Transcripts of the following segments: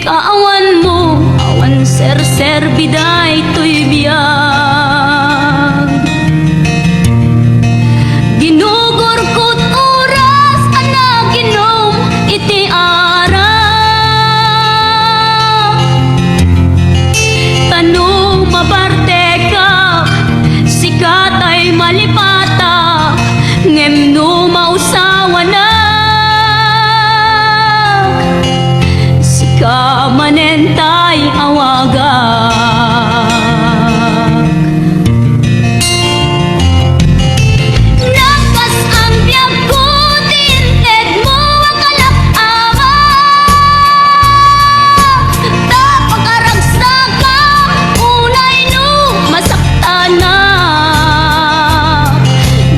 kaawan mo, awan ser biday to'y biyag. Ginugur ko't oras, anak ginom iti ara. Tanong maparte ka, sikat ay malipata, ngem no mausawa na. Sika manentay awagak. Nakas ang biyag ko, tinted mo ang kalak-ama. Tapakaragsa ka, unay no masakta na.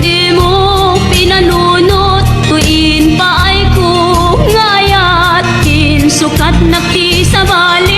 Di mo pinanunot, tuin pa ay kung ngayat, kinsukat na kisabali.